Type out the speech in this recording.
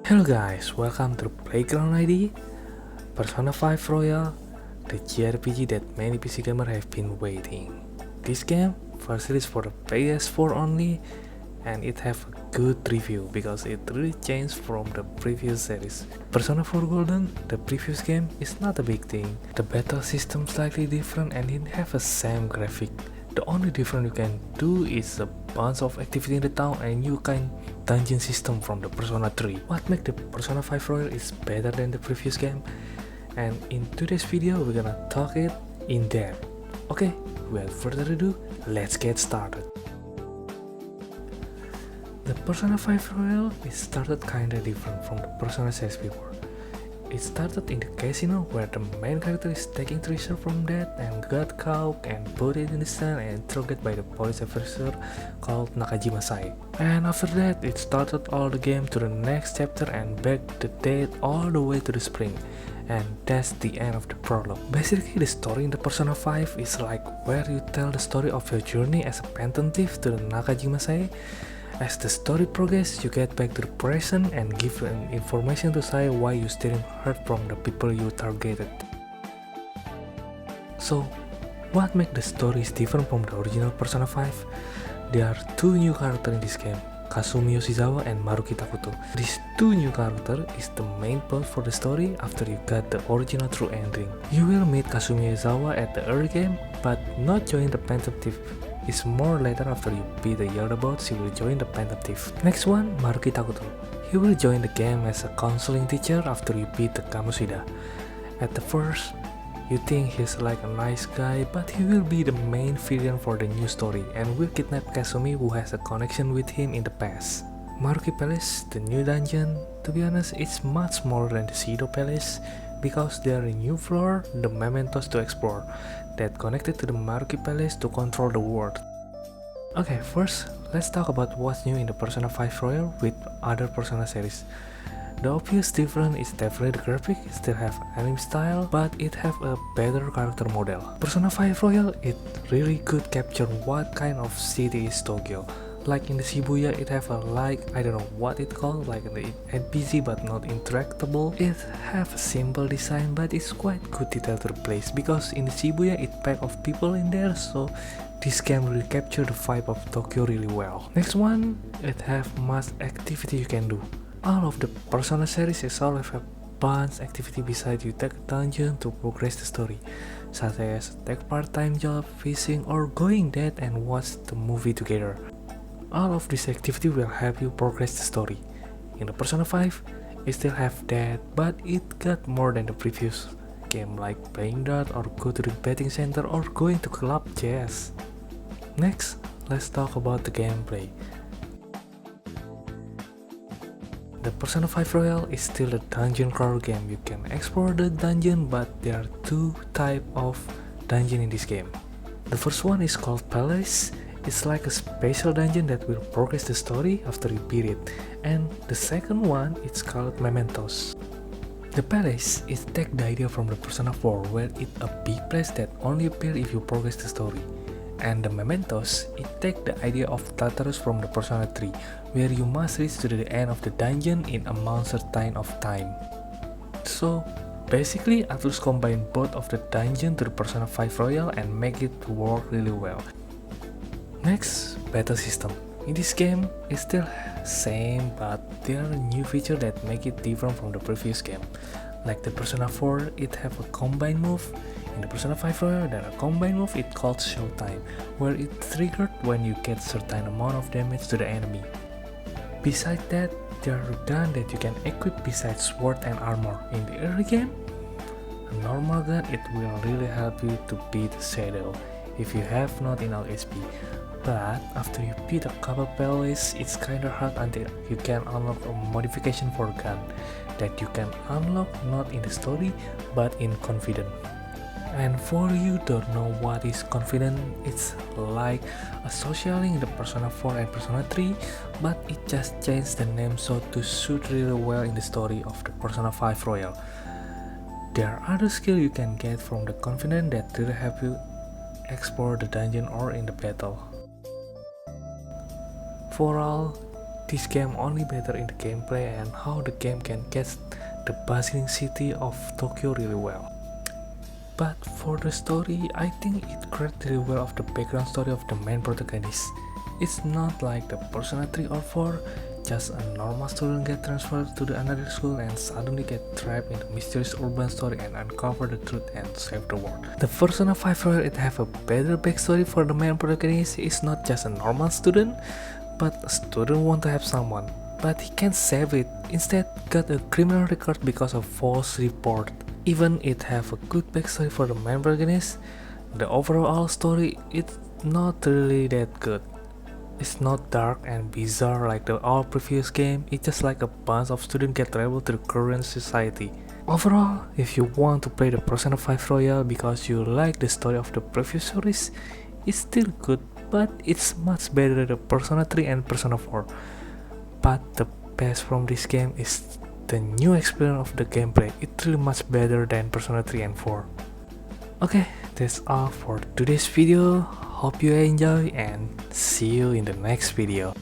Hello guys, welcome to Playground ID, Persona 5 Royal, the JRPG that many PC gamers have been waiting. This game first released for the PS4 only, and it have a good review because it really changed from the previous series. Persona 4 Golden, the previous game, is not a big thing. The battle system slightly different and it have a same graphic. The only difference you can do is a bunch of activity in the town and you can dungeon system from the Persona 3. What makes the Persona 5 Royal is better than the previous game, and in today's video we're gonna talk it in depth. Okay, without further ado, let's get started. The Persona 5 Royal is started kinda different from the Persona series before. It started in the casino where the main character is taking treasure from that and got caught and put it in the sand and targeted by the police officer called Nakajima Sai. And after that, it started all the game to the next chapter and back the date all the way to the spring. And that's the end of the prologue. Basically, the story in the Persona 5 is like where you tell the story of your journey as a phantom thief to the Nakajima Sai. As the story progresses, you get back to the present and give information to say why you still hurt from the people you targeted. So, what makes the stories different from the original Persona 5? There are two new characters in this game, Kasumi Yoshizawa and Maruki Takuto. These two new characters is the main plot for the story after you got the original true ending. You will meet Kasumi Yoshizawa at the early game, but not join the Phantom Thief. It's more later after you beat the Yellow Bots, you will join the Phantom Thief. Next one, Maruki Takuto. He will join the game as a counseling teacher after you beat the Kamoshida. At the first, you think he's like a nice guy, but he will be the main villain for the new story and will kidnap Kasumi who has a connection with him in the past. Maruki Palace, the new dungeon, to be honest, it's much smaller than the Shido Palace because there are a new floor, the mementos to explore, that connected to the Maruki Palace to control the world. Okay, first, let's talk about what's new in the Persona 5 Royal with other Persona series. The obvious difference is definitely the graphic, it still have anime style, but it have a better character model. Persona 5 Royal, it really could capture what kind of city is Tokyo. Like in the Shibuya, it have a I don't know what it called, like the NPC but not interactable. It have a simple design but it's quite good detail to the place because in the Shibuya it pack of people in there, so this game really capture the vibe of Tokyo really well. Next one, it have much activity you can do. All of the Persona series is all have a bunch activity besides you take a dungeon to progress the story, such as take part-time job, fishing, or going date and watch the movie together. All of this activity will help you progress the story. In the Persona 5, it still have that, but it got more than the previous game like playing dart or go to the betting center or going to club jazz. Next, let's talk about the gameplay. The Persona 5 Royal is still a dungeon crawler game. You can explore the dungeon, but there are two types of dungeon in this game. The first one is called Palace. It's like a special dungeon that will progress the story after you beat it. And the second one, it's called Mementos. The Palace is take the idea from the Persona 4 where it's a big place that only appears if you progress the story. And the Mementos, it take the idea of Tartarus from the Persona 3 where you must reach to the end of the dungeon in a certain of time. So basically Atlus combine both of the dungeon to the Persona 5 Royal and make it work really well. Next, battle system. In this game, it's still same, but there are new features that make it different from the previous game. Like the Persona 4, it have a combine move. In the Persona 5 Royal, there are a combine move it called Showtime, where it triggered when you get certain amount of damage to the enemy. Besides that, there are guns that you can equip besides sword and armor. In the early game, a normal gun it will really help you to beat Shadow if you have not enough HP. But after you beat a couple palace, it's kinda hard until you can unlock a modification for a gun that you can unlock not in the story but in Confident. And for you don't know what is Confident, it's like a social link in the Persona 4 and Persona 3, but it just changed the name so to suit really well in the story of the Persona 5 Royal. There are other skills you can get from the Confident that really help you explore the dungeon or in the battle. For all, this game only better in the gameplay and how the game can catch the bustling city of Tokyo really well. But for the story, I think it creates really well of the background story of the main protagonist. It's not like the Persona 3 or 4, just a normal student get transferred to another school and suddenly get trapped in the mysterious urban story and uncover the truth and save the world. The Persona 5 Royal it have a better backstory for the main protagonist. Is not just a normal student, but a student want to help someone, but he can't save it. Instead, got a criminal record because of false report. Even it have a good backstory for the main protagonist, the overall story it's not really that good. It's not dark and bizarre like the all previous game, it's just like a bunch of students get rebel to the current society. Overall, if you want to play the Persona 5 Royal because you like the story of the previous series, it's still good, but it's much better than the Persona 3 and Persona 4. But the best from this game is the new experience of the gameplay. It's really much better than Persona 3 and 4. Okay, that's all for today's video. Hope you enjoy and see you in the next video.